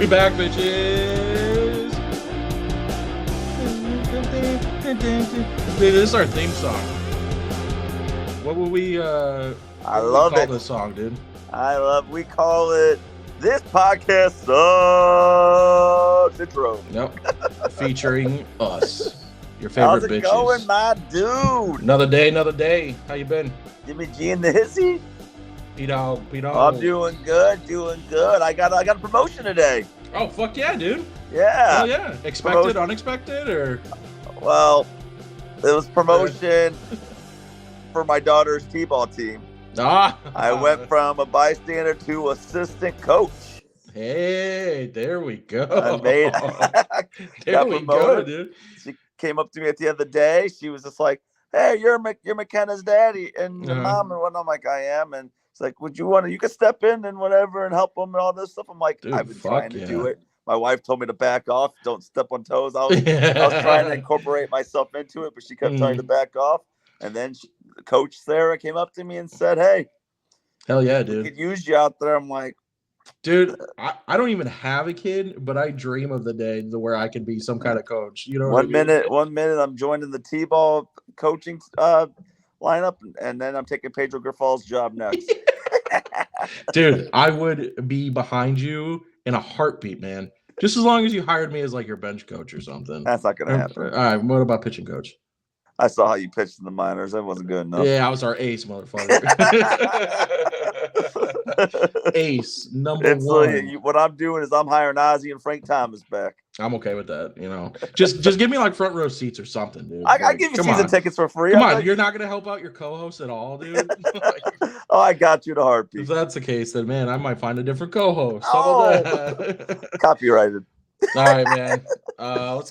We back, bitches. Dude, this is our theme song. What would we I call love it. this song, dude? We call it This Podcast Sucks Intro. Yep. Featuring us. Your favorite How's it bitches. going, my dude? Another day. How you been? Jimmy G and the Hissy? Pete Al. I'm doing good. I got a promotion today. Oh, fuck yeah, dude. Yeah. Oh, yeah. Expected, unexpected, or? Well, it was promotion for my daughter's t-ball team. I went from a bystander to assistant coach. Hey, there we go. There we go, dude. She came up to me at the end of the day. She was just like, "Hey, you're McKenna's daddy and your mom and whatnot." I'm like, "I am." And it's like, you can step in and whatever and help them and all this stuff. I'm like, dude, I've been trying to do it. My wife told me to back off. Don't step on toes. I was trying to incorporate myself into it, but she kept telling me to back off. And then Coach Sarah came up to me and said, "Hey, hell yeah, dude, we could use you out there." I'm like, dude, I don't even have a kid, but I dream of the day where I can be some kind of coach. You know, one minute I'm joining the t-ball coaching lineup, and then I'm taking Pedro Grifal's job next. Dude, I would be behind you in a heartbeat, man. Just as long as you hired me as like your bench coach or something. That's not gonna happen. All right, what about pitching coach? I saw how you pitched in the minors. That wasn't good enough. Yeah, I was our ace, motherfucker. Ace, number one. What I'm doing is I'm hiring Ozzie and Frank Thomas back. I'm okay with that. You know, just give me like front row seats or something, dude. I give you season tickets for free. Come on, you're not gonna help out your co-host at all, dude. Oh, I got you in a heartbeat. If that's the case, then man, I might find a different co-host. Copyrighted. All right, man.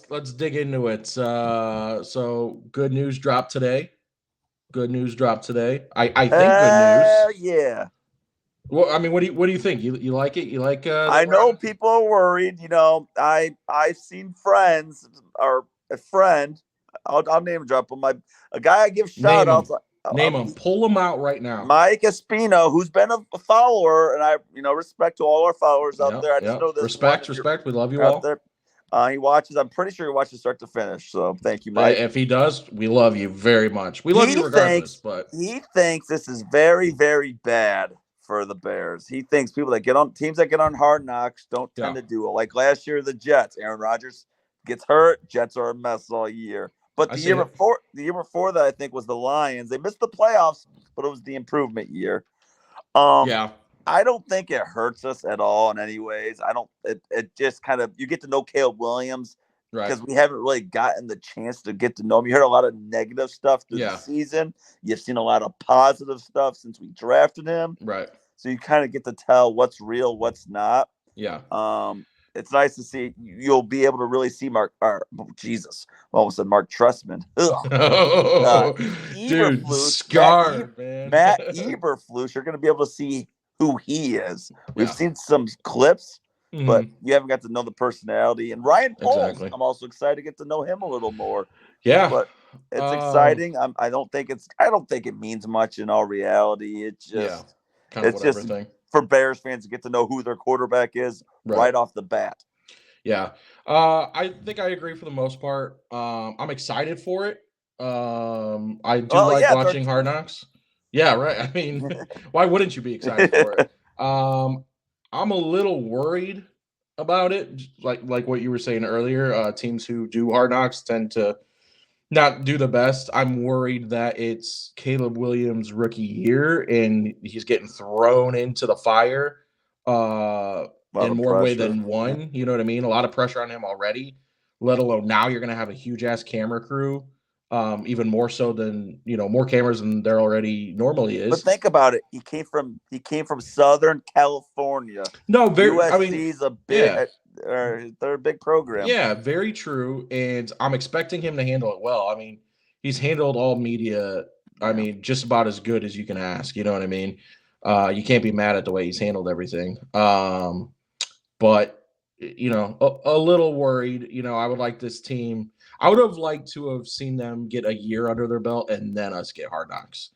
Let's dig into it. So good news dropped today. I think good news. Yeah. Well, I mean, what do you think? You like it? You like? I know people are worried. You know, I've seen friends or a friend. I'll name drop him. A guy I give shout outs. Name him. Pull him out right now. Mike Espino, who's been a follower, and I, respect to all our followers out there. I just know this. Respect. We love you all. There. He watches. I'm pretty sure he watches start to finish. So thank you, Mike. If he does, we love you very much. We love you regardless. But he thinks this is very, very bad for the Bears. He thinks teams that get on Hard Knocks don't tend to do it. Like last year, the Jets. Aaron Rodgers gets hurt. Jets are a mess all year. But the year before that, I think, was the Lions. They missed the playoffs, but it was the improvement year. I don't think it hurts us at all in any ways. It just kind of, you get to know Caleb Williams because we haven't really gotten the chance to get to know him. You heard a lot of negative stuff through the season. You've seen a lot of positive stuff since we drafted him. Right. So you kind of get to tell what's real, what's not. Yeah. It's nice to see. You'll be able to really see Mark Trustman. Dude, scarred, man. Matt Eberflus, you're going to be able to see who he is. We've seen some clips, but you haven't got to know the personality. And Ryan Poles, I'm also excited to get to know him a little more. Yeah. But it's exciting. I don't think it means much in all reality. It's just thing. For Bears fans to get to know who their quarterback is right off the bat. Yeah. I think I agree for the most part. I'm excited for it. I do watching Hard Knocks. Yeah, right. I mean, why wouldn't you be excited for it? I'm a little worried about it. Like what you were saying earlier, teams who do Hard Knocks tend to not do the best. I'm worried that it's Caleb Williams' rookie year and he's getting thrown into the fire in more way than one. You know what I mean? A lot of pressure on him already, let alone now you're going to have a huge ass camera crew, even more so than, more cameras than there already normally is. But think about it. He came from Southern California. No, USC's a big they're a big program. Yeah, very true. And I'm expecting him to handle it well. I mean, he's handled all media, just about as good as you can ask. You know what I mean? You can't be mad at the way he's handled everything. But, a little worried. I would like this team. I would have liked to have seen them get a year under their belt and then us get Hard Knocks.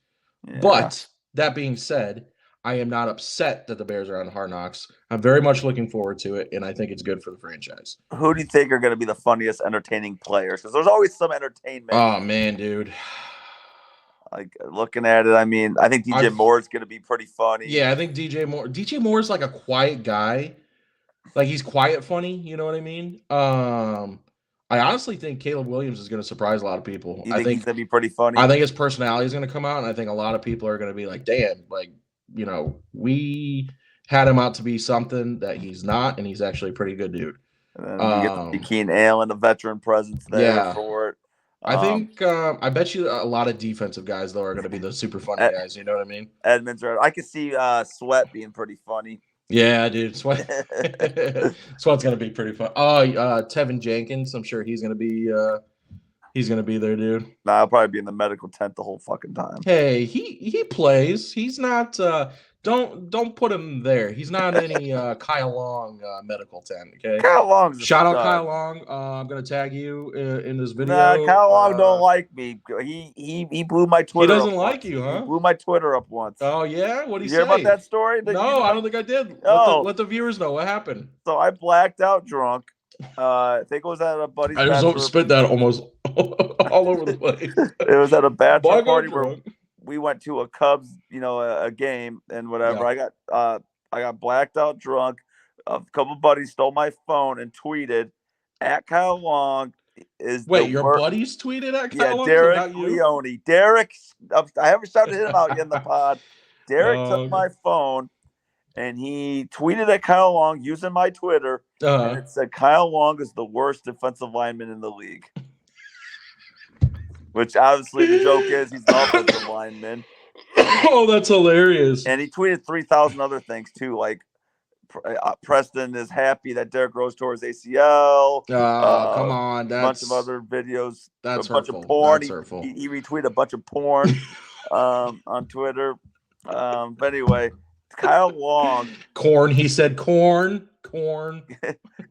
Yeah. But that being said, I am not upset that the Bears are on Hard Knocks. I'm very much looking forward to it, and I think it's good for the franchise. Who do you think are going to be the funniest, entertaining players? Because there's always some entertainment. Oh, man, dude. Like, looking at it, I mean, I think DJ Moore is going to be pretty funny. Yeah, I think DJ Moore is like a quiet guy. Like, he's quiet funny, you know what I mean? I honestly think Caleb Williams is going to surprise a lot of people. I think he's going to be pretty funny? I think his personality is going to come out, and I think a lot of people are going to be like, damn, like, you know, we had him out to be something that he's not, and he's actually a pretty good dude. And then you get Keenan Allen, a veteran presence there for it. I think I bet you a lot of defensive guys though are going to be those super funny guys. You know what I mean? Edmonds, I could see Sweat being pretty funny. Yeah, dude, Sweat's going to be pretty fun. Oh, Tevin Jenkins, I'm sure he's going to be there, dude. Nah, I'll probably be in the medical tent the whole fucking time. Hey, he plays. He's not. Don't put him there. He's not any Kyle Long medical tent. Okay. Kyle Long's shout out Kyle Long. I'm gonna tag you in this video. Nah, Kyle Long don't like me. He blew my Twitter. He doesn't like you, huh? He blew my Twitter up once. Oh yeah, what did he say? You hear about that story? No, I don't think I did. Let the viewers know what happened. So I blacked out drunk. I think it was at a buddy's. I just spit that almost all over the place. It was at a bachelor party where we went to a Cubs, a game and whatever. Yeah. I got blacked out drunk. A couple buddies stole my phone and tweeted at Kyle Long. Your buddies tweeted at Kyle Long? Derek Leone. Derek, I haven't shouted him out yet in the pod. Derek took my phone and he tweeted at Kyle Long using my Twitter. And it said Kyle Long is the worst defensive lineman in the league. Which obviously the joke is he's the offensive lineman. Oh, that's hilarious. And he tweeted 3,000 other things too, like Preston is happy that Derek Rose tore his ACL. Come on. That's a bunch of other videos. That's a bunch hurtful. of porn. That's hurtful. He retweeted a bunch of porn on Twitter. But anyway, Kyle Long. Corn. He said corn.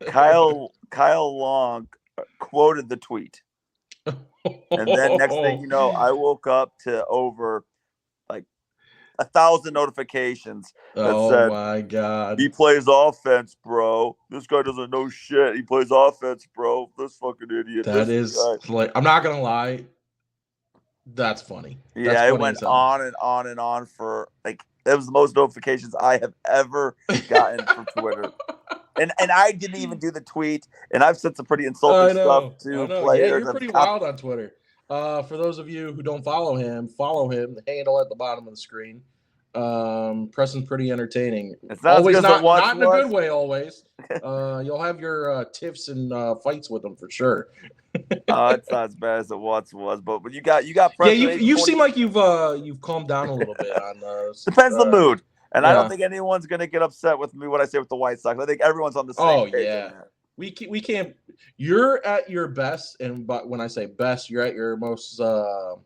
Kyle Long quoted the tweet. And then next thing you know, I woke up to over like 1,000 notifications that said, my God, he plays offense, bro. This guy doesn't know shit. He plays offense, bro. This fucking idiot. That is like, I'm not gonna lie, that's funny. Yeah, it went on and on and on for like it was the most notifications I have ever gotten from Twitter. And I didn't even do the tweet, and I've said some pretty insulting stuff to players. Yeah, you're pretty wild on Twitter. For those of you who don't follow him. The handle at the bottom of the screen. Preston's pretty entertaining. It's always not in a good way. Always, you'll have your tiffs and fights with him for sure. It's not as bad as it once was, but you got Preston. Yeah, you seem like you've calmed down a little bit on those. Depends the mood. And I don't think anyone's going to get upset with me when I say with the White Sox. I think everyone's on the same page. Oh, yeah. We can't – you're at your best, but when I say best, you're at your most, I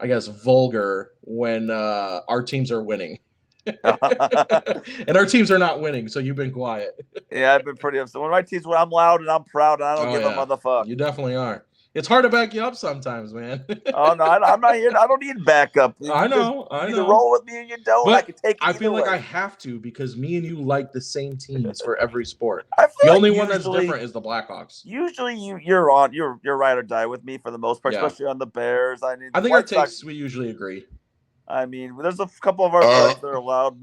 guess, vulgar when our teams are winning. And our teams are not winning, so you've been quiet. Yeah, I've been pretty upset. When my teams win, I'm loud and I'm proud, and I don't give a motherfucker. You definitely are. It's hard to back you up sometimes, man. Oh no, I'm not here. I don't need backup. I know. You can roll with me and you don't. But I can take. I feel like I have to because me and you like the same teams for every sport. The only one that's different is the Blackhawks. Usually, you're ride or die with me for the most part, especially on the Bears. I think our takes we usually agree. I mean, there's a couple of our friends that are loud.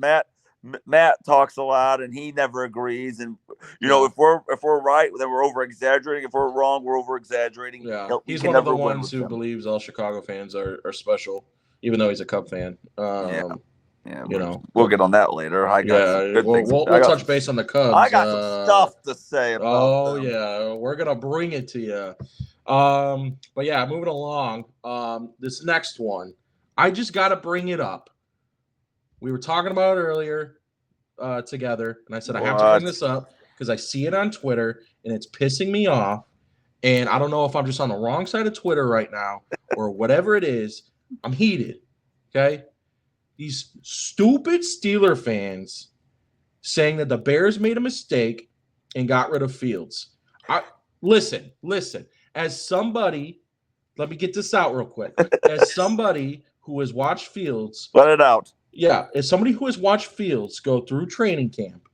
Matt talks a lot, and he never agrees. And if we're right, then we're over exaggerating. If we're wrong, we're over exaggerating. Yeah, he's one of the ones who believes all Chicago fans are special, even though he's a Cub fan. Yeah, we'll get on that later. We'll touch base on the Cubs. I got some stuff to say about them. Yeah, we're gonna bring it to you. But yeah, moving along. This next one, I just got to bring it up. We were talking about it earlier together, and I said I have to bring this up because I see it on Twitter, and it's pissing me off. And I don't know if I'm just on the wrong side of Twitter right now or whatever it is. I'm heated, okay? These stupid Steeler fans saying that the Bears made a mistake and got rid of Fields. Listen. As somebody, let me get this out real quick. As somebody who has watched Fields. Let it out. Yeah, as somebody who has watched Fields go through training camp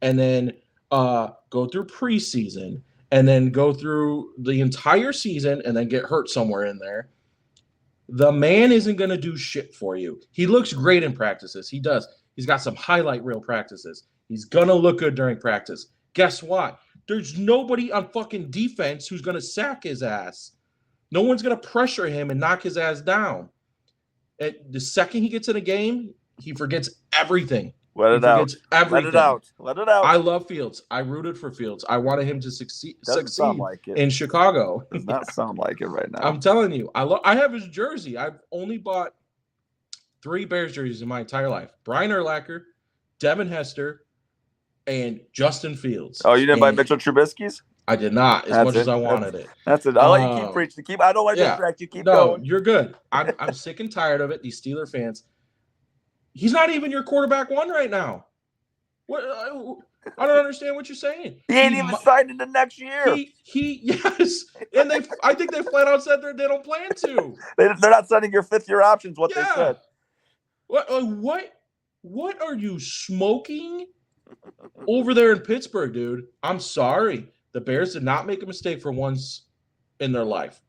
and then go through preseason and then go through the entire season and then get hurt somewhere in there, the man isn't going to do shit for you. He looks great in practices. He does. He's got some highlight reel practices. He's going to look good during practice. Guess what? There's nobody on fucking defense who's going to sack his ass. No one's going to pressure him and knock his ass down. The second he gets in a game, he forgets everything. Let it out. Everything. Let it out. Let it out. I love Fields. I rooted for Fields. I wanted him to succeed like in Chicago. Does not sound like it right now. I'm telling you. I have his jersey. I've only bought 3 Bears jerseys in my entire life. Brian Urlacher, Devin Hester, and Justin Fields. Oh, you didn't buy Mitchell Trubisky's? I did not, as much as I wanted it. That's it. I'll let you keep preaching. I don't want to distract you. Keep going. No, you're good. I'm sick and tired of it. These Steeler fans. He's not even your quarterback 1 right now. What? I don't understand what you're saying. He ain't even signed into next year. Yes, and I think they flat out said they don't plan to. They're not signing your 5th-year options. What they said. What are you smoking over there in Pittsburgh, dude? I'm sorry. The Bears did not make a mistake for once in their life.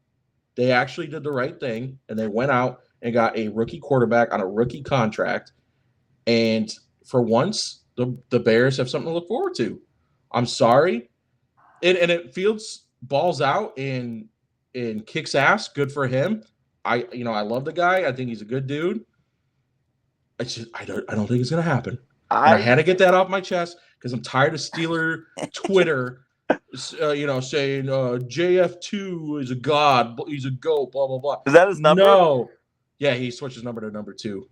They actually did the right thing, and they went out and got a rookie quarterback on a rookie contract. And for once, the Bears have something to look forward to. I'm sorry. And it Fields balls out and kicks ass. Good for him. I love the guy. I think he's a good dude. I don't think it's gonna happen. I had to get that off my chest because I'm tired of Steeler Twitter. Saying JF2 is a god, he's a GOAT, blah blah blah. Is that his number? No, yeah, he switched his number to number 2.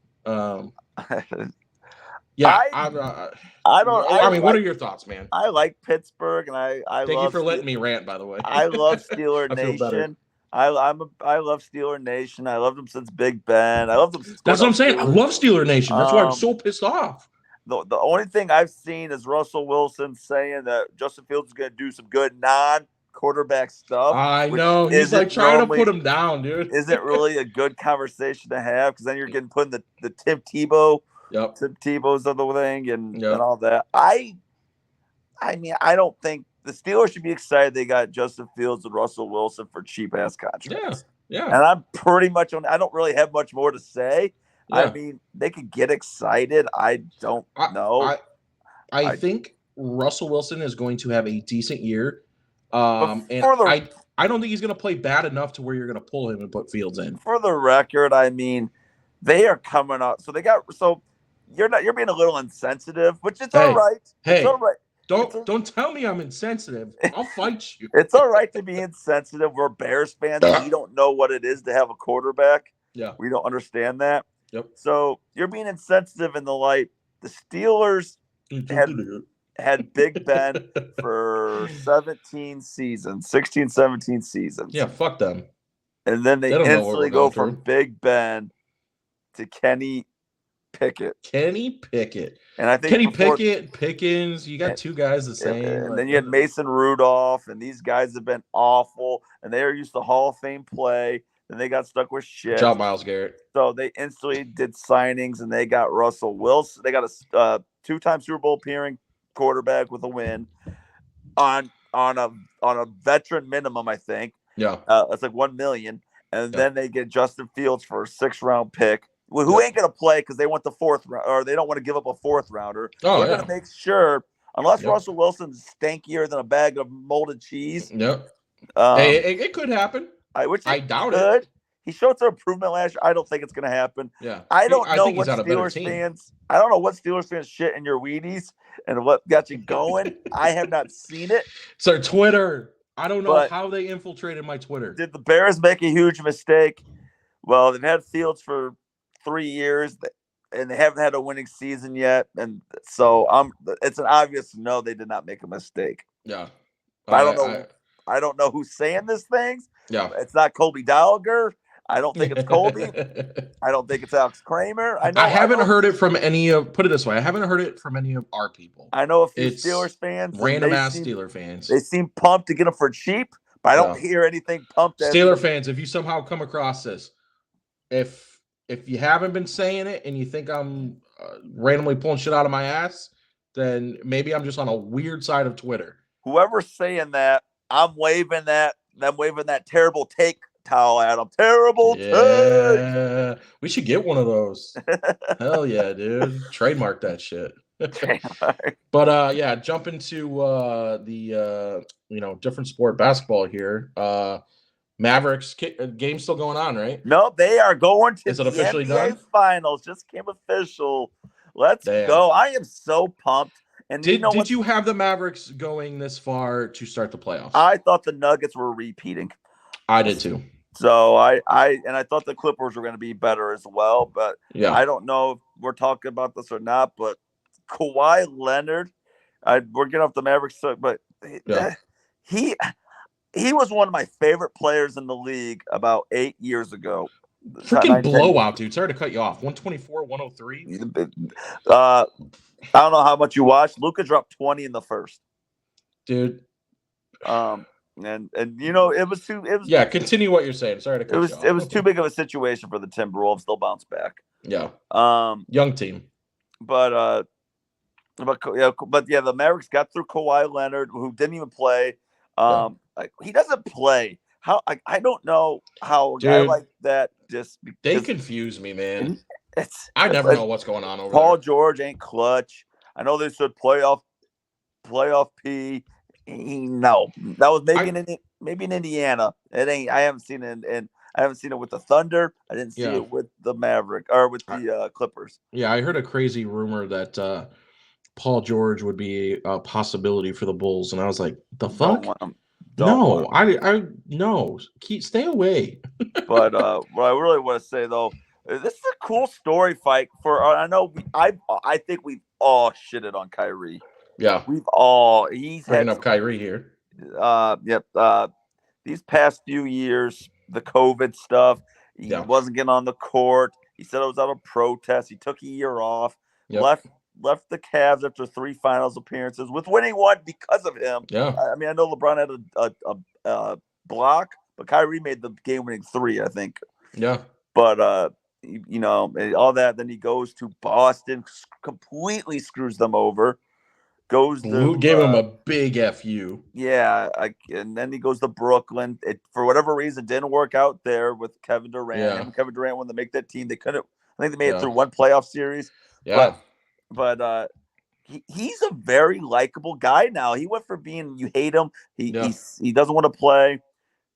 Yeah, I mean, what are your thoughts, man? I like Pittsburgh, and I thank you for letting me rant. By the way, I love Steeler Nation. I love Steeler Nation. I loved them since Big Ben. I love them. That's what I'm saying. I love Steeler Nation. That's why I'm so pissed off. The only thing I've seen is Russell Wilson saying that Justin Fields is going to do some good non-quarterback stuff. I know. He's like trying to put him down, dude. Isn't really a good conversation to have because then you're getting put in the Tim Tebow. Yep. Tim Tebow's of the thing and all that. I mean, I don't think the Steelers should be excited they got Justin Fields and Russell Wilson for cheap-ass contracts. Yeah. And I'm pretty much I don't really have much more to say. Yeah. I mean, they could get excited. I don't know. I think Russell Wilson is going to have a decent year. I don't think he's going to play bad enough to where you're going to pull him and put Fields in. For the record, I mean, they are coming up. So you're being a little insensitive, which is all right. Hey, it's all right. Don't tell me I'm insensitive. I'll fight you. It's all right to be insensitive. We're Bears fans. We don't know what it is to have a quarterback. Yeah. We don't understand that. Yep. So you're being insensitive in the light. The Steelers had Big Ben for 16, 17 seasons. Yeah, fuck them. And then they instantly go from Big Ben to Kenny Pickett. And I think Kenny Pickett, Pickens, you got 2 guys the same. And then you had Mason Rudolph, and these guys have been awful, and they are used to Hall of Fame play. And they got stuck with shit. Job Myles Garrett. So they instantly did signings, and they got Russell Wilson. They got a 2-time Super Bowl appearing quarterback with a win on a veteran minimum, I think. Yeah, that's like $1 million. And then they get Justin Fields for a 6th-round pick, who ain't gonna play because they want the 4th round, or they don't want to give up a 4th rounder. They're gonna make sure, unless Russell Wilson's stankier than a bag of molded cheese. Yep. It could happen. I doubt it. He showed some improvement last year. I don't think it's going to happen. Yeah, I don't know what Steelers fans shit in your Wheaties and what got you going. I have not seen it. So Twitter. I don't know how they infiltrated my Twitter. Did the Bears make a huge mistake? Well, they've had Fields for 3 years, and they haven't had a winning season yet. And so it's an obvious no. They did not make a mistake. Yeah, I don't know. I don't know who's saying these things. Yeah, it's not Colby Dowger. I don't think it's Colby. I don't think it's Alex Kramer. I haven't heard it from any of. Put it this way, I haven't heard it from any of our people. I know a few Steelers fans, random ass Steeler fans. They seem pumped to get them for cheap, but I don't hear anything pumped. Steeler fans, if you somehow come across this, if if you haven't been saying it and you think I'm randomly pulling shit out of my ass, then maybe I'm just on a weird side of Twitter. Whoever's saying that, I'm waving that terrible take towel at him. Terrible take. We should get one of those. Hell yeah, dude. Trademark that shit. But yeah, jump into the different sport, basketball here. Mavericks game still going on, right? No, they are going to the NBA done? Finals. Just came official. Let's go. I am so pumped. And did you have the Mavericks going this far to start the playoffs? I thought the Nuggets were repeating. I did too. So I thought the Clippers were going to be better as well, but yeah. I don't know if we're talking about this or not. But Kawhi Leonard, we're getting off the Mavericks, but he was one of my favorite players in the league about 8 years ago. Freaking blowout, dude. Sorry to cut you off. 124, 103. I don't know how much you watched. Luka dropped 20 in the first. Dude. And it was too. It was continue what you're saying. Sorry to cut you off. It was too big of a situation for the Timberwolves. They'll bounce back. Yeah. Young team. But the Mavericks got through Kawhi Leonard, who didn't even play. He doesn't play. I don't know how a guy like that just. They confuse me, man. I never know what's going on over Paul there. George ain't clutch. I know they said playoff P. No, that was maybe in Indiana. It ain't. I haven't seen it, and I haven't seen it with the Thunder. I didn't see it with the Maverick or with the Clippers. Yeah, I heard a crazy rumor that Paul George would be a possibility for the Bulls, and I was like, "The fuck? No, stay away." But what I really want to say though, this is a cool story fight for. I know I think we've all shitted on Kyrie. Yeah, he's bringing up Kyrie here. These past few years, the COVID stuff, he wasn't getting on the court. He said it was out of protest. He took a year off. Left the Cavs after 3 finals appearances with winning one because of him. Yeah, I mean, I know LeBron had a block, but Kyrie made the game-winning 3, I think. Yeah, but all that. Then he goes to Boston, completely screws them over. Gave him a big FU. Yeah, and then he goes to Brooklyn. It, for whatever reason, didn't work out there with Kevin Durant. Yeah. And Kevin Durant wanted to make that team. They couldn't. I think they made it through one playoff series. Yeah, but he's a very likable guy now. He went from being you hate him. He doesn't want to play.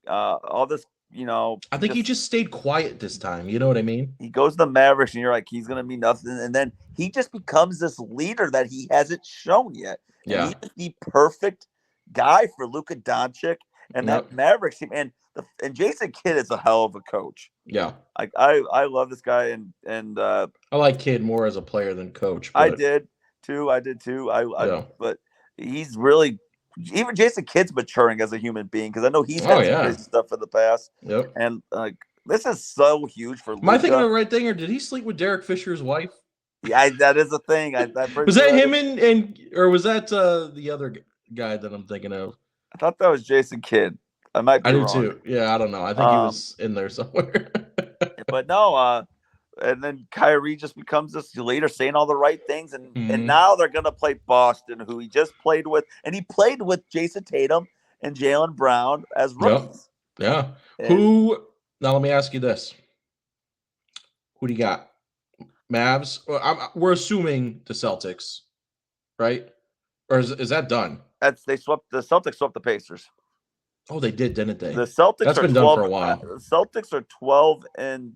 All this. I think he just stayed quiet this time. You know what I mean? He goes to the Mavericks, and you're like, he's gonna be nothing, and then he just becomes this leader that he hasn't shown yet. And he's the perfect guy for Luka Doncic and that Mavericks team. And Jason Kidd is a hell of a coach. Yeah, I love this guy, and I like Kidd more as a player than coach. I did too. But he's really. Even Jason Kidd's maturing as a human being because I know he's had some crazy stuff in the past. Yep. And this is so huge for Luka. Am I thinking of the right thing, or did he sleep with Derek Fisher's wife? Yeah, that is a thing. Was that him or was that the other guy that I'm thinking of? I thought that was Jason Kidd. I might be wrong. I do too. Yeah, I don't know. I think he was in there somewhere. But no, and then Kyrie just becomes this leader saying all the right things. And now they're going to play Boston, who he just played with. And he played with Jason Tatum and Jaylen Brown as rookies. Yeah. Now let me ask you this. Who do you got? Mavs? We're assuming the Celtics, right? Or is that done? The Celtics swept the Pacers. Oh, they did, didn't they? The Celtics That's been 12, done for a while. The Celtics are 12-2,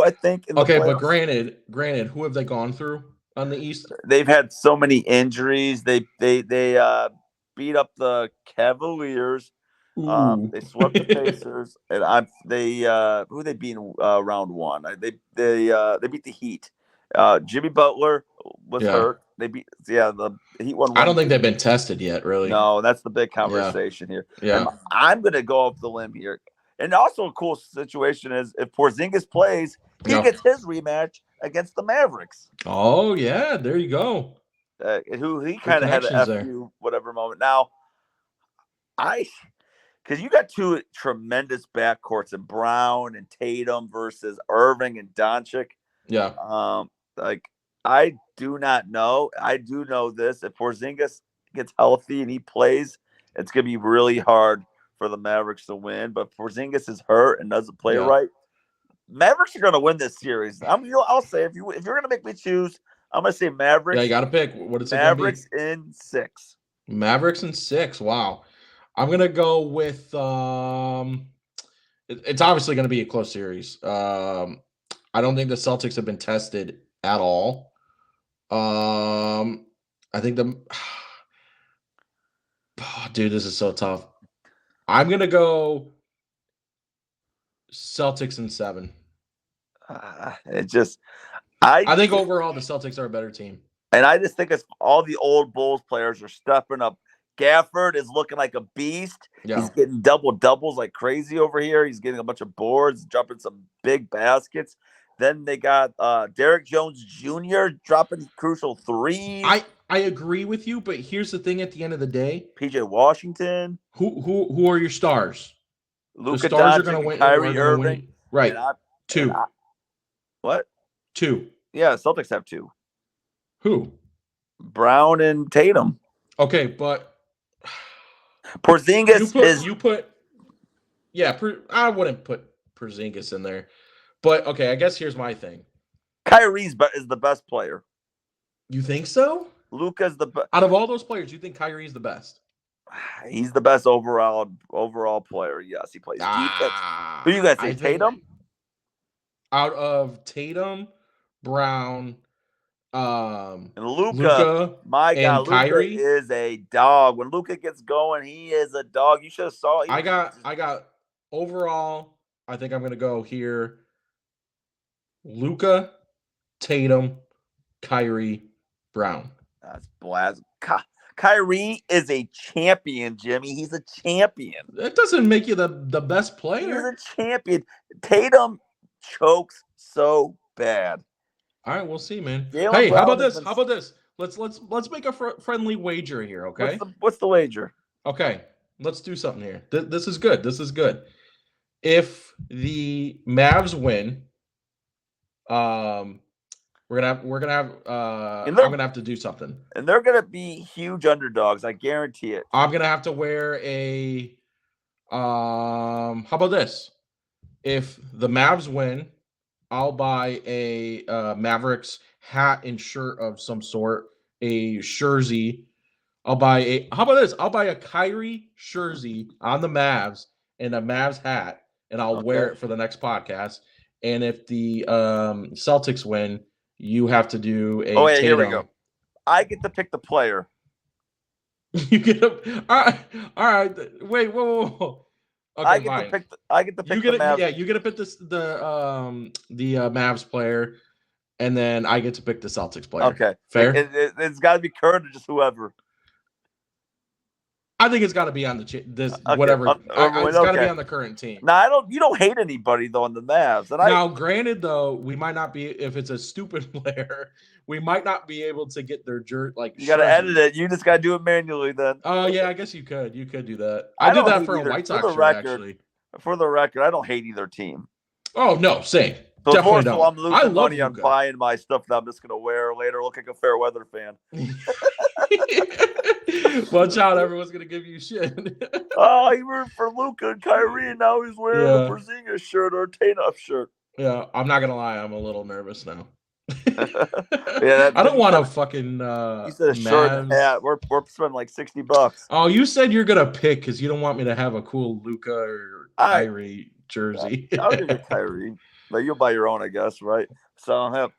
I think. In the playoffs. But granted, who have they gone through on the East? They've had so many injuries. They beat up the Cavaliers. They swept the Pacers, and who they beat in round 1? They beat the Heat. Jimmy Butler was hurt. They beat the Heat won. I don't think they've been tested yet, really. No, that's the big conversation here. Yeah, and I'm gonna go off the limb here. And also a cool situation is if Porzingis plays, he gets his rematch against the Mavericks. Oh yeah, there you go. Who he kind of had a FU whatever moment. Now, because you got two tremendous backcourts in Brown and Tatum versus Irving and Doncic. Yeah. Like I do not know. I do know this: if Porzingis gets healthy and he plays, it's gonna be really hard for the Mavericks to win. But Porzingis is hurt and doesn't play right. Mavericks are gonna win this series. I'll say if you're gonna make me choose, I'm gonna say Mavericks. Yeah, you got to pick. What is Mavericks it gonna be? in 6. Mavericks in 6. Wow. I'm gonna go with. It's obviously gonna be a close series. I don't think the Celtics have been tested at all. I think dude, this is so tough. I'm gonna go Celtics in 7. I think overall the Celtics are a better team. And I just think it's all the old Bulls players are stepping up. Gafford is looking like a beast. Yeah. He's getting doubles like crazy over here. He's getting a bunch of boards, dropping some big baskets. Then they got Derek Jones Jr. dropping crucial threes. I agree with you, but here's the thing: at the end of the day, PJ Washington. Who are your stars? Luka Doncic, are going to win. Kyrie Irving, win. Right? 2. What? 2. Yeah, Celtics have 2. Who? Brown and Tatum. Okay, but Porzingis I wouldn't put Porzingis in there. But okay, I guess here's my thing. Kyrie is the best player. You think so? Luka's the best. Out of all those players, you think Kyrie is the best? He's the best overall player. Yes, he plays defense. Who you guys say? Tatum? Out of Tatum, Brown, and Luka, my God, Luka Kyrie is a dog. When Luka gets going, he is a dog. You should have saw. I got overall. I think I'm gonna go here. Luka, Tatum, Kyrie, Brown. That's blast. Kyrie is a champion, Jimmy. He's a champion. That doesn't make you the best player. He's a champion. Tatum chokes so bad. All right, we'll see, man. Hey, how about this? Let's make a friendly wager here, okay? What's the wager? Okay, let's do something here. This is good. This is good. If the Mavs win, I'm gonna have to do something. And they're gonna be huge underdogs, I guarantee it. I'm gonna have to wear a how about this? If the Mavs win, I'll buy a Mavericks hat and shirt of some sort, a jersey. How about this? I'll buy a Kyrie jersey on the Mavs and a Mavs hat, and I'll wear it for the next podcast. And if the Celtics win, you have to do a Tatum. Here we go. I get to pick the player. You get a all right. Wait, whoa. Okay, I get to pick the Mavs. Yeah, you get to pick the Mavs player, and then I get to pick the Celtics player. Okay, fair. It's got to be Kurt or just whoever. I think it's got to be on whatever. It's got to be on the current team. No, you don't hate anybody though on the Mavs. Now, granted, though, we might not be if it's a stupid player, we might not be able to get their jersey. Like you got to edit it. You just got to do it manually then. Oh yeah, I guess you could. You could do that. I did that for a White Sox shirt, actually. For the record, I don't hate either team. Oh no, same. So definitely don't. I'm losing money on buying my stuff that I'm just gonna wear later. Look like a fair weather fan. Watch out, everyone's gonna give you shit. He rooted for Luka and Kyrie, and now he's wearing a Porzingis shirt or a Tatum shirt. Yeah, I'm not gonna lie, I'm a little nervous now. I don't want to fucking. You said a shirt and hat. We're spending like $60. Oh, you said you're gonna pick because you don't want me to have a cool Luka or Kyrie jersey. I'll give you Kyrie. But you'll buy your own, I guess, right? So I'll have.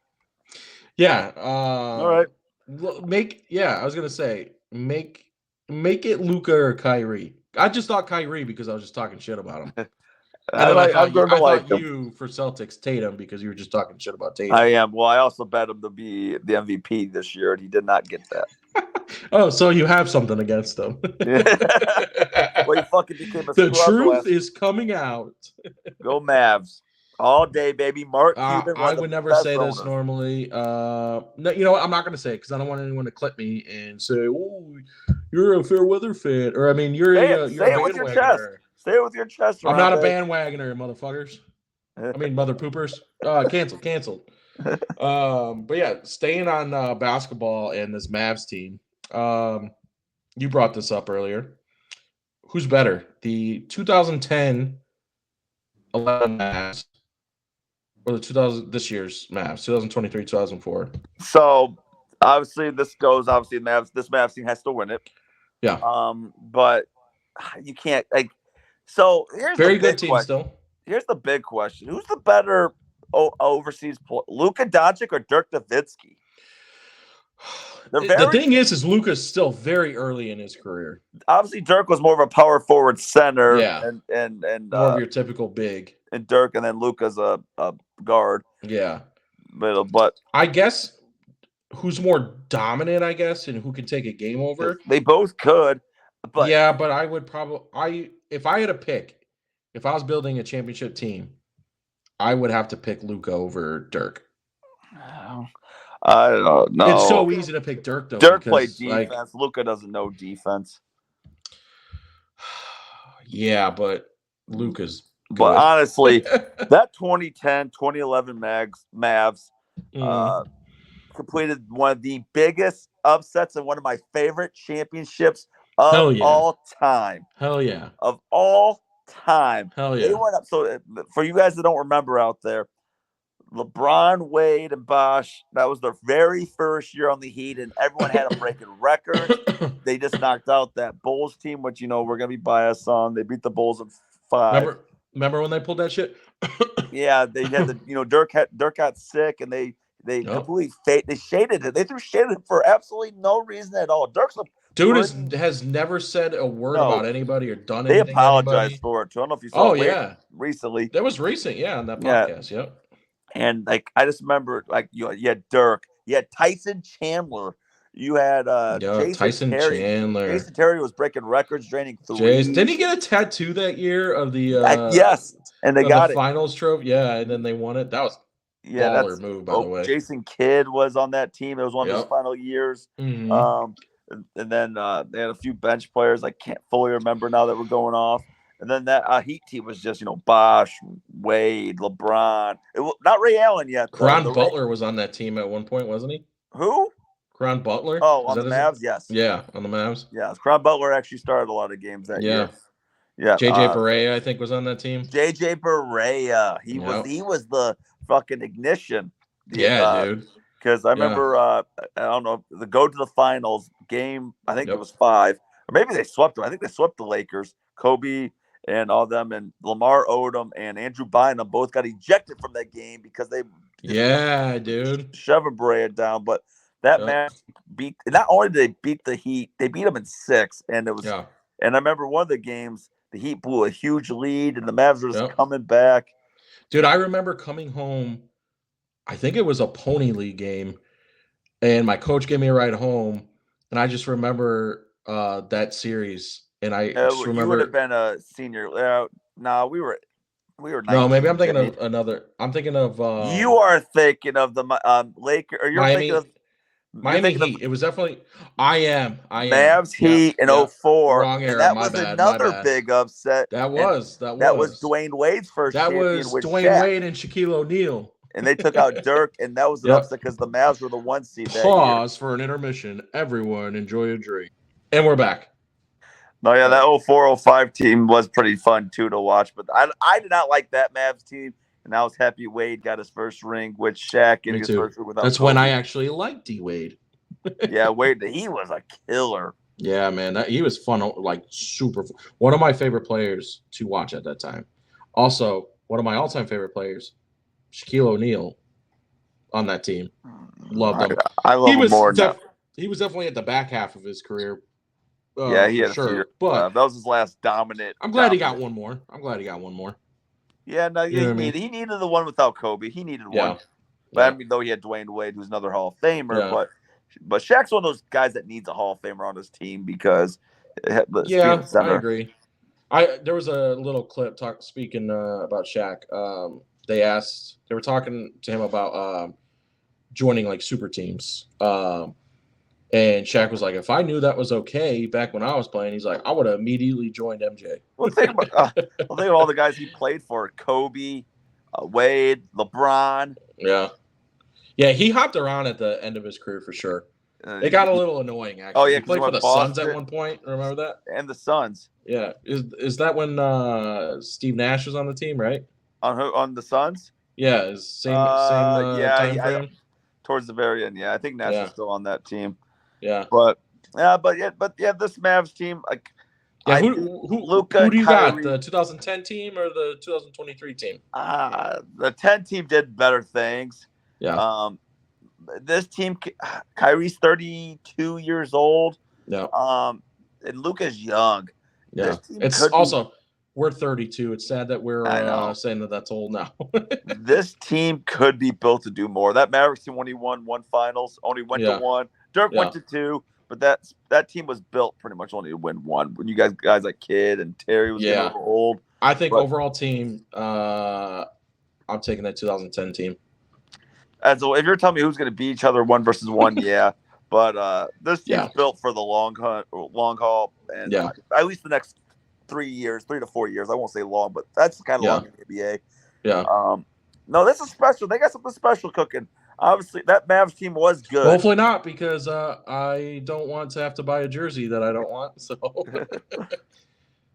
Yeah. All right. I was gonna say make it Luka or Kyrie. I just thought Kyrie because I was just talking shit about him. I thought you for Celtics Tatum because you were just talking shit about Tatum. I am. Well, I also bet him to be the MVP this year, and he did not get that. Oh, so you have something against him. Well, he fucking became a The truth is coming out. Go Mavs. All day, baby. Mark Cuban. I would never say this normally. No, you know what? I'm not going to say it because I don't want anyone to clip me and say, "Oh, you're a fair weather fan," or I mean, you're a say it with your chest. Say it with your chest. I'm not a bandwagoner, motherfuckers. I mean, mother poopers. Canceled. But yeah, staying on basketball and this Mavs team. You brought this up earlier. Who's better, the 2010 11 Mavs or the this year's Mavs, 2023 2004? So obviously, this Mavs. This Mavs team has to win it. Yeah. But you can't like. So here's very the good big team question. still. Here's the big question: who's the better overseas player, Luka Doncic or Dirk Nowitzki? The thing is Luka's still very early in his career. Obviously, Dirk was more of a power forward center, and more of your typical big. And Dirk, and then Luka's a guard. Yeah, but I guess who's more dominant? I guess, and who can take a game over? They both could. But yeah, but I would probably if I had to pick, if I was building a championship team, I would have to pick Luka over Dirk. I don't know. It's so easy to pick Dirk, though. Dirk played defense. Like, Luka doesn't know defense. Yeah, but Luka's good. But honestly, that 2010, 2011 Mavs completed one of the biggest upsets and one of my favorite championships of all time. Hell yeah. Of all time. Hell yeah. They went up. So for you guys that don't remember out there, LeBron, Wade, and Bosh, that was their very first year on the Heat, and everyone had a breaking record. They just knocked out that Bulls team, which, we're going to be biased on. They beat the Bulls in 5. Remember when they pulled that shit? Yeah, they had the, Dirk got sick, and they completely they shaded it. They threw shade at it for absolutely no reason at all. Dirk's dude has never said a word about anybody or done anything. They apologized for it, too. I don't know if you saw recently. That was recent, on that podcast, yep. And I just remember, you had Dirk, you had Tyson Chandler, you had Tyson Chandler. Jason Terry was breaking records, draining threes. Didn't he get a tattoo that year of the yes, and they got the finals trophy? Yeah, and then they won it. That was baller move, by the way. Jason Kidd was on that team. It was one of his final years. Mm-hmm. And then they had a few bench players I can't fully remember now that were going off. And then that Heat team was just, Bosh, Wade, LeBron. Not Ray Allen yet. Caron Butler was on that team at one point, wasn't he? Who? Caron Butler. Oh, on the Mavs, yes. Yeah, on the Mavs. Yeah, Caron Butler actually started a lot of games that year. Yeah. JJ Barea, I think, was on that team. JJ Barea. He was the fucking ignition. Dude. Because I remember, I don't know, the go to the finals game, I think it was 5. Or maybe they swept them. I think they swept the Lakers. Kobe and all them, and Lamar Odom and Andrew Bynum both got ejected from that game because they shoving Barea down. But that match not only did they beat the Heat, they beat them in 6, and it was and I remember one of the games the Heat blew a huge lead and the Mavs were just coming back. Dude, I remember coming home, I think it was a Pony League game, and my coach gave me a ride home, and I just remember that series. And I just remember you would have been a senior. No, we were. 19, no, maybe I'm thinking of another. I'm thinking of. You are thinking of the Lakers, or you're Miami, thinking of Miami Heat. It was definitely. I am. Mavs Heat in 04. Wrong era. And that was another big upset. That was Dwayne Wade's first. That was Dwayne Wade and Shaquille O'Neal. And they took out Dirk, and that was an upset because the Mavs were the 1 seed. Pause for an intermission. Everyone enjoy a drink, and we're back. No, that 04-05 team was pretty fun, too, to watch. But I did not like that Mavs team, and I was happy Wade got his first ring with Shaq and his first ring without That's Kobe. when I actually liked D-Wade. Yeah, Wade, he was a killer. Yeah, man, he was fun, super fun. One of my favorite players to watch at that time. Also, one of my all-time favorite players, Shaquille O'Neal, on that team. Loved him. I love him more now. He was definitely at the back half of his career. He had but that was his last dominant. I'm glad he got one more. Yeah, no, he needed the one without Kobe. He needed one. But I mean, though he had Dwayne Wade, who's another Hall of Famer, but Shaq's one of those guys that needs a Hall of Famer on his team because I agree. There was a little clip speaking about Shaq. They were talking to him about joining like super teams. And Shaq was like, if I knew that was okay back when I was playing, he's like, I would have immediately joined MJ. Well, think of all the guys he played for: Kobe, Wade, LeBron. Yeah. He hopped around at the end of his career for sure. It got a little annoying, actually. Oh yeah, he played for the Suns at one point. Remember that? And the Suns. Yeah, is that when Steve Nash was on the team, right? On the Suns? Yeah, same time frame. Towards the very end, I think Nash is still on that team. Yeah, but this Mavs team, like, who do you got? The 2010 team or the 2023 team? The 10 team did better things. Yeah. This team, Kyrie's 32 years old. Yeah. And Luka's young. Yeah. It's also we're 32. It's sad that we're saying that that's old now. This team could be built to do more. That Mavericks team, when he won one finals, only went to one. Dirk went to two, but that team was built pretty much only to win one. When you guys like Kidd and Terry was getting old. I think overall team, I'm taking that 2010 team. And so if you're telling me who's going to beat each other 1-1, yeah. But this team's built for the long haul, and at least the next 3 to 4 years. I won't say long, but that's kind of long in the NBA. Yeah. No, this is special. They got something special cooking. Obviously, that Mavs team was good. Hopefully not, because I don't want to have to buy a jersey that I don't want. So,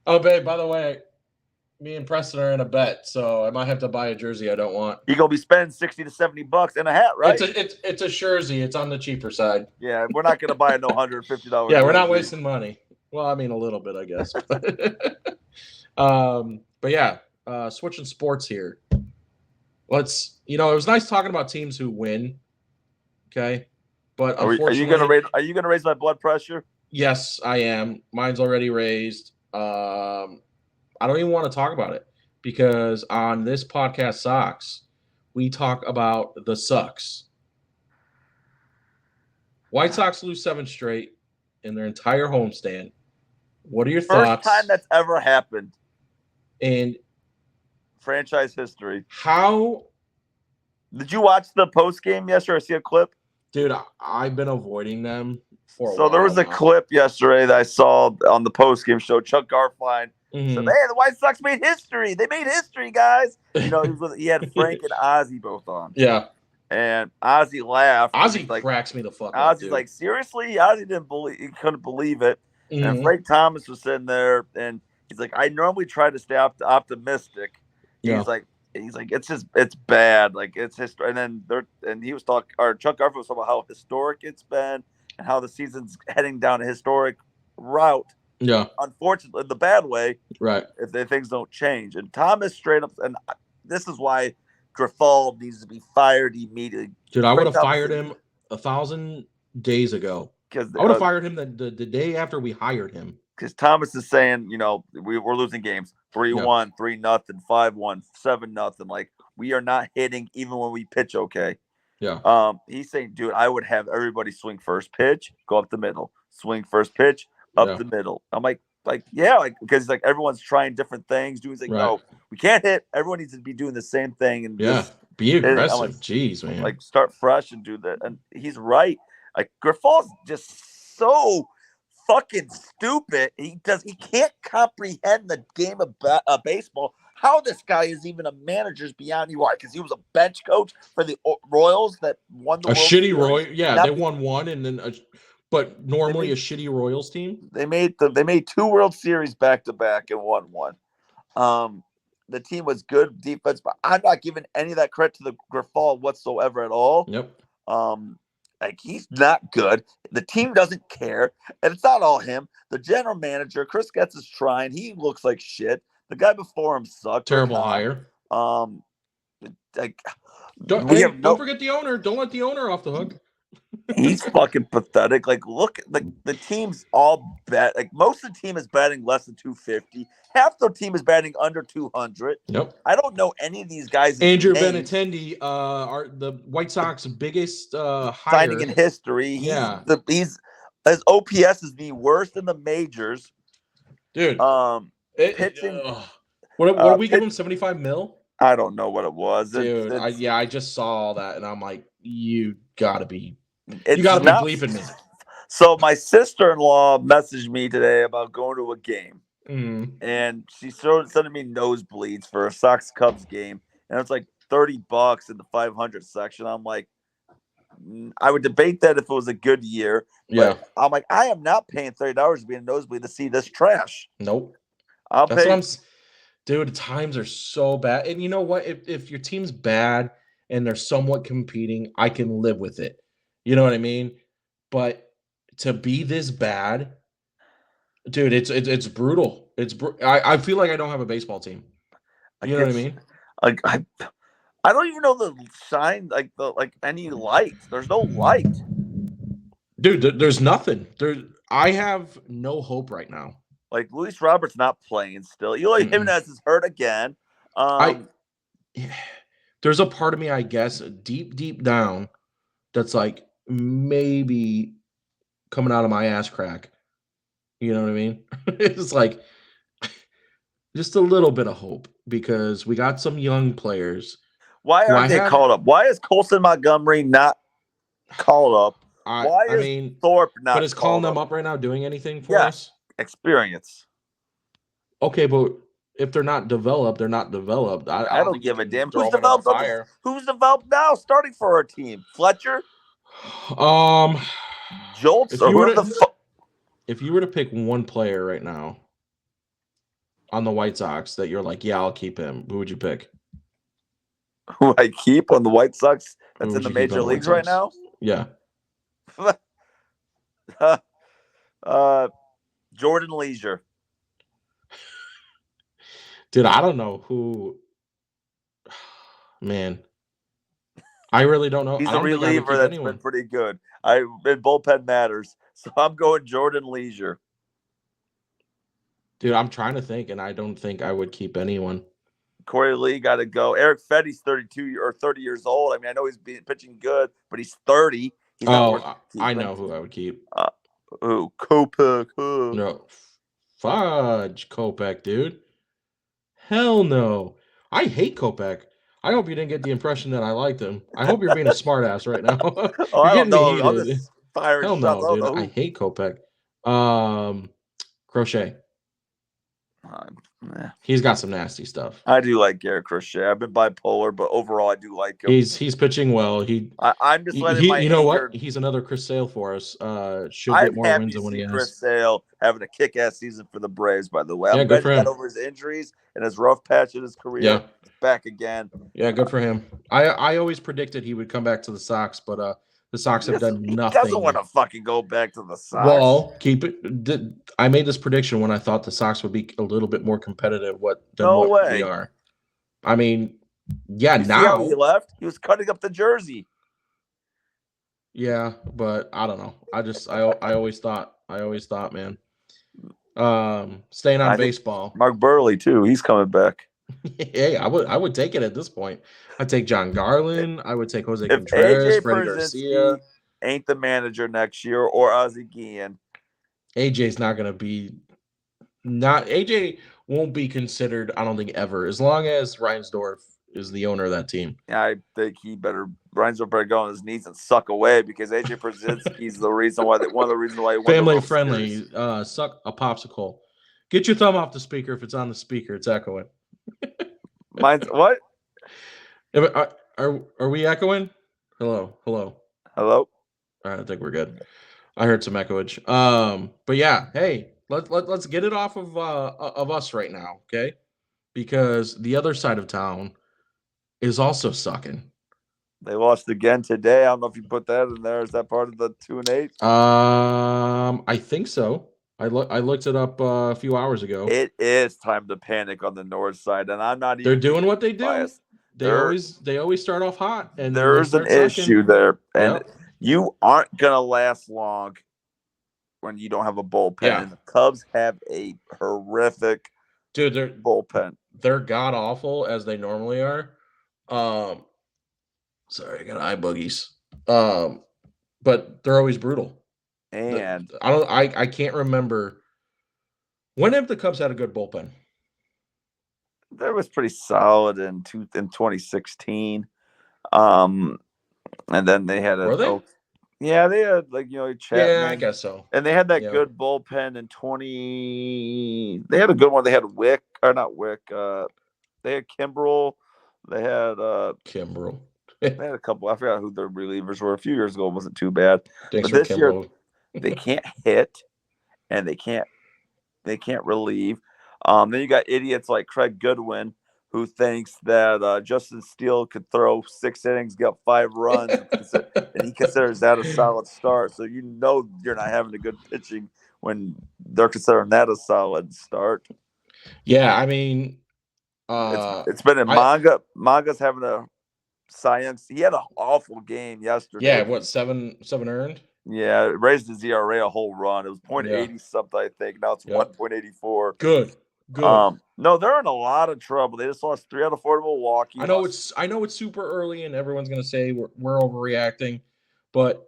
oh, babe, by the way, me and Preston are in a bet, so I might have to buy a jersey I don't want. You're gonna be spending $60 to $70 and a hat, right? It's a jersey. It's on the cheaper side. Yeah, we're not gonna buy a no $150. Yeah, we're not wasting money. Well, I mean a little bit, I guess. But yeah, switching sports here. It was nice talking about teams who win. Okay, but are you gonna raise my blood pressure? Yes, I am. Mine's already raised. I don't even want to talk about it because on this podcast, Sox, we talk about the sucks. White Sox lose 7 straight in their entire homestand. What are your thoughts? First time that's ever happened in franchise history. How did you watch the post game yesterday or see a clip? Dude, I've been avoiding them for a while. So there was a clip yesterday that I saw on the post game show. Chuck Garfien said, "Hey, the White Sox made history. They made history, guys." He had Frank and Ozzy both on. Yeah. And Ozzy laughed. Ozzy cracks me the fuck up. Ozzy's like, seriously? Ozzy he couldn't believe it. Mm-hmm. And Frank Thomas was sitting there, and he's like, I normally try to stay optimistic. Yeah. He's like, it's bad. Like, it's history. And then he was talking, or Chuck Garfien was talking about how historic it's been and how the season's heading down a historic route. Yeah. Unfortunately, the bad way. Right. If things don't change. And Thomas straight up, and this is why Grifol needs to be fired immediately. Dude, I would have fired him 1,000 days ago. I would have fired him the day after we hired him. Because Thomas is saying, we're losing games 3-1, 3-0, 5-1, 7-0. Like, we are not hitting even when we pitch okay. Yeah. He's saying, dude, I would have everybody swing first pitch, go up the middle, swing first pitch, up the middle. I'm like, because like everyone's trying different things. Dude's like, no, we can't hit. Everyone needs to be doing the same thing and be aggressive. Like, jeez, man. Like, start fresh and do that. And he's right. Like, Grifol's just so fucking stupid. He can't comprehend the game of baseball. How this guy is even a manager is beyond you. Why? Because he was a bench coach for the Royals that won the World Series. Royal. Yeah, they won one, and then but normally a shitty Royals team. They made 2 World Series back to back and won one. The team was good defense, but I'm not giving any of that credit to the Grifol whatsoever at all. Yep. Like, he's not good. The team doesn't care, and it's not all him. The general manager, Chris Getz, is trying. He looks like shit. The guy before him sucked. Terrible hire. Like, don't forget the owner. Don't let the owner off the hook. He's fucking pathetic. Like, look, like the team's all bet. Like, most of the team is batting less than 250. Half the team is batting under 200. Yep. I don't know any of these guys. Andrew Benintendi, the White Sox biggest signing in history. His OPS is the worst in the majors. Dude. Pitching. What we give him? 75 mil? I don't know what it was. Dude, I just saw that and I'm like, you gotta be bleeping me. So my sister-in-law messaged me today about going to a game. Mm. And she started sending me nosebleeds for a Sox Cubs game. And it's like $30 in the 500 section. I'm like, I would debate that if it was a good year. Yeah. But I'm like, I am not paying $30 to be a nosebleed to see this trash. Nope. I'll That's pay. what I'm. Dude, times are so bad. And you know what? If your team's bad and they're somewhat competing, I can live with it. You know what I mean? But to be this bad, dude, it's brutal. I feel like I don't have a baseball team. You know what I mean? Like I don't even know the sign, like any light. There's no light. Dude, there's nothing. I have no hope right now. Like Luis Roberts not playing still. Eloy Jimenez is hurt again. There's a part of me, I guess, deep down, that's like maybe coming out of my ass crack. You know what I mean? It's like just a little bit of hope because we got some young players. Why aren't they called up? Why is Colson Montgomery not called up? Why is Thorpe not? But is calling them up right now doing anything for us? Experience. Okay, but if they're not developed, they're not developed. I don't give a damn. Who's developed? Who's developed now? Starting for our team, Fletcher. Jolts. If you were to pick one player right now on the White Sox that you're like, yeah, I'll keep him, who would you pick? Who I keep on the White Sox that's in the major leagues right now? Yeah. Jordan Leisure. Dude, I don't know who. Man, I really don't know. He's a reliever that's been pretty good. Bullpen matters, so I'm going Jordan Leisure. Dude, I'm trying to think, and I don't think I would keep anyone. Corey Lee got to go. Eric Fetty's 30 years old. I mean, I know he's pitching good, but he's 30. I know who I would keep. Kopech. No, fudge Kopech, dude. Hell no. I hate Kopech. I hope you didn't get the impression that I liked him. I hope you're being a smartass right now. You're getting me heated. Hell no, dude. I hate Kopech. Crochet. He's got some nasty stuff. I do like Garrett Crochet. I've been bipolar, but overall, I do like him. He's pitching well. I'm just letting my you know what? He's another Chris Sale for us. Should get more wins than when he has. Chris Sale having a kick-ass season for the Braves, by the way. I'm glad he got over his injuries and his rough patch in his career. Yeah. Back again. Yeah, good for him. I always predicted he would come back to the Sox, but the Sox have done nothing. He doesn't want to fucking go back to the Sox. Well, keep it. I made this prediction when I thought the Sox would be a little bit more competitive than what we are. I mean, yeah, see how he left? He was cutting up the jersey. Yeah, but I don't know. I always thought, man. Staying on baseball. Mark Burley too. He's coming back. Hey, I would take it at this point. I'd take John Garland. I would take Jose Contreras, Freddie Garcia. Ain't the manager next year, or Ozzie Guillen. AJ's not going to be. AJ won't be considered, I don't think, ever, as long as Reinsdorf is the owner of that team. Yeah, I think Reinsdorf better go on his knees and suck away, because AJ Pierzynski's one of the reasons why he won family friendly. Suck a popsicle. Get your thumb off the speaker. If it's on the speaker, it's echoing. Mine's what? Are we echoing? Hello. All right, I think we're good. I heard some echoage. But yeah, hey, let's get it off of us right now, okay? Because the other side of town is also sucking. They lost again today. I don't know if you put that in there. Is that part of the 2-8? I think so. I looked it up a few hours ago. It is time to panic on the north side, and I'm not even. They're doing what they do. They always start off hot, and there's an issue there, and you aren't gonna last long when you don't have a bullpen. Yeah. And the Cubs have a horrific bullpen. They're god awful, as they normally are. Sorry, I got eye boogies. But they're always brutal. And I can't remember, when have the Cubs had a good bullpen? There was pretty solid in 2016. And then they had Yeah, they had Chapman. Yeah, I guess so. And they had that good bullpen in 20. They had a good one. They had Wick or not Wick. They had Kimbrel. They had Kimbrel. They had a couple. I forgot who their relievers were. A few years ago, it wasn't too bad. Thanks but this year, Kimbrel. they can't hit, and they can't relieve. Then you got idiots like Craig Goodwin, who thinks that Justin Steele could throw 6 innings, get 5 runs, and he considers that a solid start. So you're not having a good pitching when they're considering that a solid start. Yeah, I mean, it's been in manga. Manga's having a science. He had an awful game yesterday. Yeah, what 7 earned? Yeah, it raised his ERA a whole run. It was 0.80 something, I think. Now it's 1.84. Good. No, they're in a lot of trouble. They just lost 3 out of 4 to Milwaukee. I know it's super early, and everyone's gonna say we're overreacting, but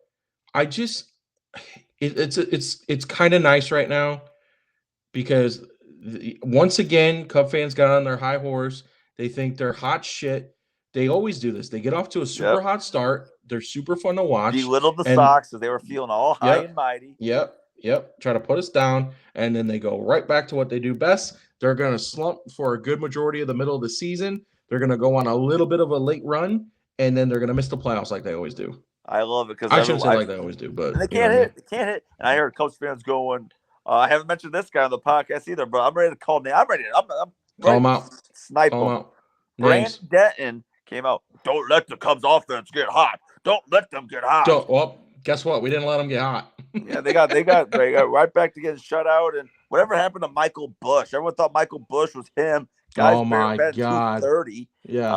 I just it's kind of nice right now because once again, Cub fans got on their high horse. They think they're hot shit. They always do this. They get off to a super hot start. They're super fun to watch. Belittled the Sox because they were feeling all high and mighty. Yep. Try to put us down, and then they go right back to what they do best. They're going to slump for a good majority of the middle of the season. They're going to go on a little bit of a late run, and then they're going to miss the playoffs like they always do. I love it because I shouldn't say like they always do, but they can't hit. They can't hit. And I heard Cubs fans going. I haven't mentioned this guy on the podcast either, but I'm ready to call name. I'm ready call him out. Snipe him. Brandon Denton came out. Don't let the Cubs offense get hot. Don't let them get hot. Well, guess what? We didn't let them get hot. Yeah, they got right back to getting shut out. And whatever happened to Michael Bush? Everyone thought Michael Bush was him. Oh my God! 230. Yeah.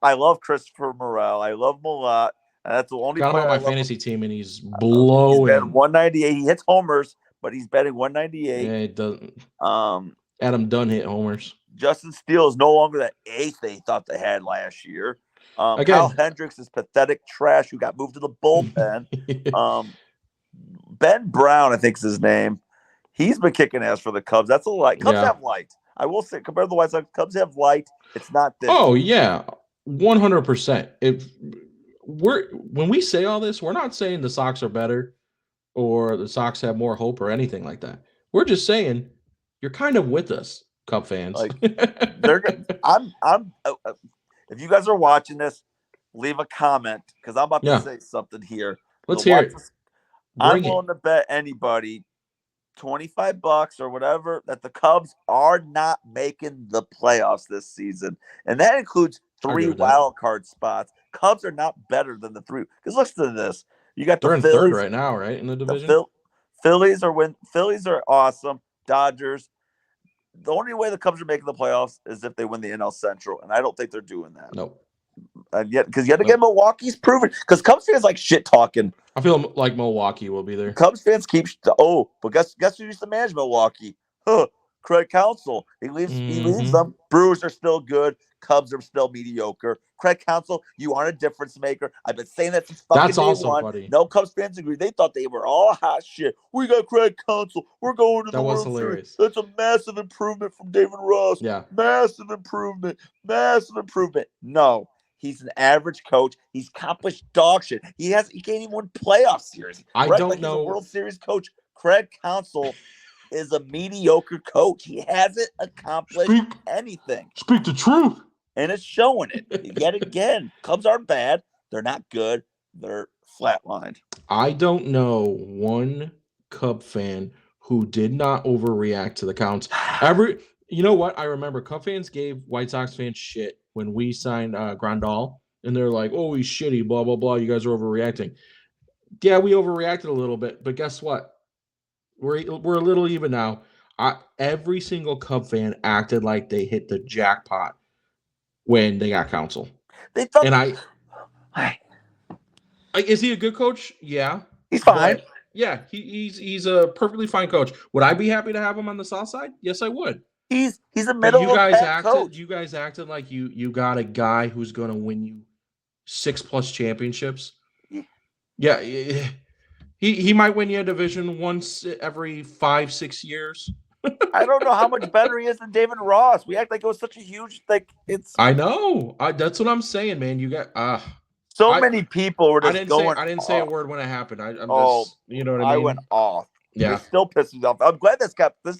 I love Christopher Morel. I love him a lot. And that's the only. Got him on my fantasy team, and he's blowing. He's batting 198. He hits homers, but he's batting 198. Yeah, it doesn't. Adam Dunn hit homers. Justin Steele is no longer the ace they thought they had last year. Kyle Hendricks is pathetic trash who got moved to the bullpen. Ben Brown, I think is his name. He's been kicking ass for the Cubs. That's a light. Cubs have light. I will say, compared to the White Sox, Cubs have light. It's not this. Oh, yeah. 100%. When we say all this, we're not saying the Sox are better or the Sox have more hope or anything like that. We're just saying you're kind of with us, Cub fans. If you guys are watching this, leave a comment because I'm about to say something here. Let's hear it. I'm willing to bet anybody $25 or whatever that the Cubs are not making the playoffs this season, and that includes 3 wild card spots. Cubs are not better than the 3. Because listen to this: you got they're in third right now, right, in the division. Phillies are awesome. Dodgers. The only way the Cubs are making the playoffs is if they win the NL Central, and I don't think they're doing that. Nope. And because yet again, Milwaukee's proven. Because Cubs fans like shit talking. I feel like Milwaukee will be there. Cubs fans keep. But guess who used to manage Milwaukee? Craig Counsell. He leaves them. Brewers are still good. Cubs are still mediocre. Craig Counsell, you aren't a difference maker. I've been saying that since fucking day one. Buddy. No Cubs fans agree. They thought they were all hot shit. We got Craig Counsell. We're going to the World Series. That's a massive improvement from David Ross. Yeah. Massive improvement. No. He's an average coach. He's accomplished dog shit. He can't even win playoff series. I don't know. He's a World Series coach. Craig Counsell is a mediocre coach. He hasn't accomplished anything. Speak the truth. And it's showing it. Yet again, Cubs aren't bad. They're not good. They're flatlined. I don't know one Cub fan who did not overreact to the counts. You know what? I remember Cub fans gave White Sox fans shit when we signed Grandal. And they're like, oh, he's shitty, blah, blah, blah. You guys are overreacting. Yeah, we overreacted a little bit. But guess what? We're a little even now. Every single Cub fan acted like they hit the jackpot when they got Counsell. Is he a good coach? Yeah, he's fine. Yeah, he's a perfectly fine coach. Would I be happy to have him on the South Side? Yes, I would. He's a middle of that coach. You guys acted like you got a guy who's going to win you 6+ championships. Yeah, he might win you a division once every 5-6 years. I don't know how much better he is than David Ross. We act like it was such a huge I know. That's what I'm saying, man. You got So many people were just I didn't say a word when it happened. I'm just, you know what I mean? I went off. Yeah. It still pisses me off. I'm glad this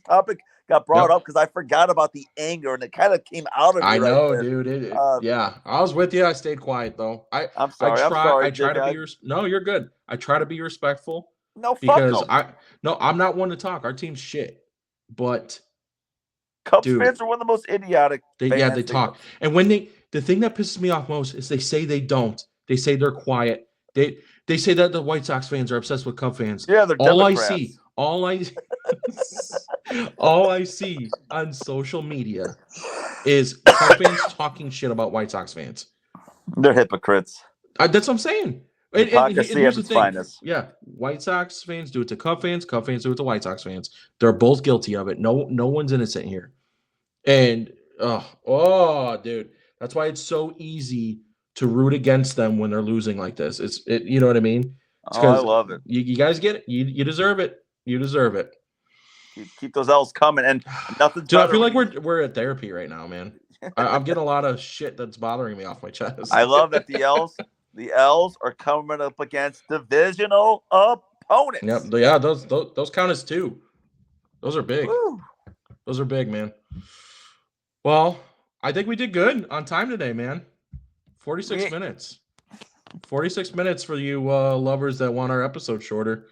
topic got brought up because I forgot about the anger and it kind of came out of me. I know, right dude. Yeah, I was with you. I stayed quiet though. I'm sorry. I try to be. No, you're good. I try to be respectful. No, because I'm not one to talk. Our team's shit, but Cubs fans are one of the most idiotic. They talk, and when the thing that pisses me off most is they say they don't. They say they're quiet. They say that the White Sox fans are obsessed with Cub fans. Yeah, they're Democrats. All I see on social media is Cub fans talking shit about White Sox fans. They're hypocrites. That's what I'm saying. And here's the thing. Finest. Yeah, White Sox fans do it to Cub fans do it to White Sox fans. They're both guilty of it. No one's innocent here. And dude, that's why it's so easy to root against them when they're losing like this. You know what I mean? I love it. You guys get it. You deserve it. You deserve it. Keep those L's coming, and nothing. Dude, I feel like we're at therapy right now, man. I'm getting a lot of shit that's bothering me off my chest. I love that the L's are coming up against divisional opponents. Yep. Yeah, those count as 2. Those are big. Woo. Those are big, man. Well, I think we did good on time today, man. 46 minutes. 46 minutes for you lovers that want our episode shorter.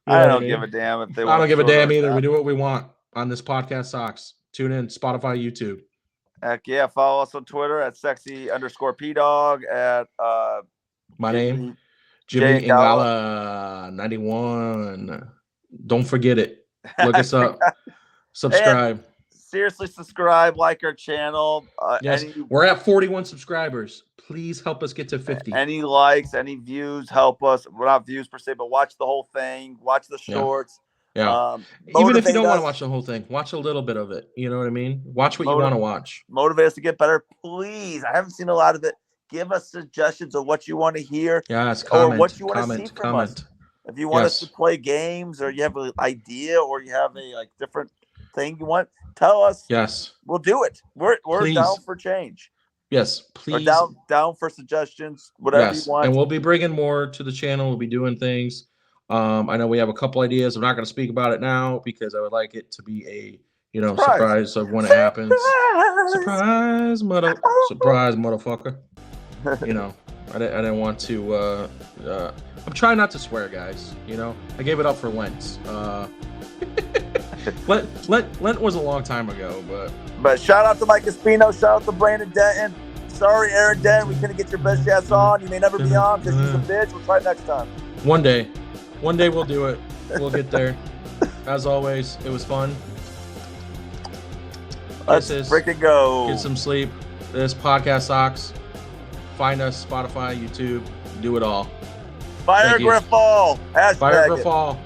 I don't give a damn if they want. I don't give a damn either. We do what we want on this podcast. Sox. Tune in, Spotify, YouTube. Heck yeah. Follow us on Twitter at sexy_pdog at my name, Jimmy Ingala 91. Don't forget it. Look us up. Subscribe. And seriously, subscribe, like our channel. Yes, we're at 41 subscribers. Please help us get to 50. Any likes, any views, help us. We're not views per se, but watch the whole thing. Watch the shorts. Yeah. Even if you don't want to watch the whole thing, watch a little bit of it. You know what I mean? Watch what you want to watch. Motivate us to get better. Please. I haven't seen a lot of it. Give us suggestions of what you want to hear. Yes, or what you want to see from us. If you want us to play games, or you have an idea, or you have a different thing you want, tell us. Yes. We'll do it. We're down for change. Yes, please. Or down for suggestions, whatever you want. And we'll be bringing more to the channel. We'll be doing things. I know we have a couple ideas. I'm not going to speak about it now because I would like it to be a surprise of when it happens. Surprise, motherfucker. I didn't want to. I'm trying not to swear, guys. I gave it up for Lent. Lent was a long time ago, but shout out to Mike Espino, shout out to Brandon Denton. Sorry, Aaron Denton, we couldn't get your best shots on. You may never be on because he's a bitch. We'll try next time. One day we'll do it. We'll get there. As always, it was fun. Let's freaking go. Get some sleep. This podcast Sox. Find us Spotify, YouTube. Do it all. Fire Griffball. Fire Griffball.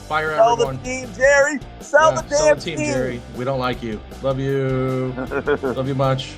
Fire everyone. Sell the team, Jerry. Sell the damn team. Jerry. We don't like you. Love you. Love you much.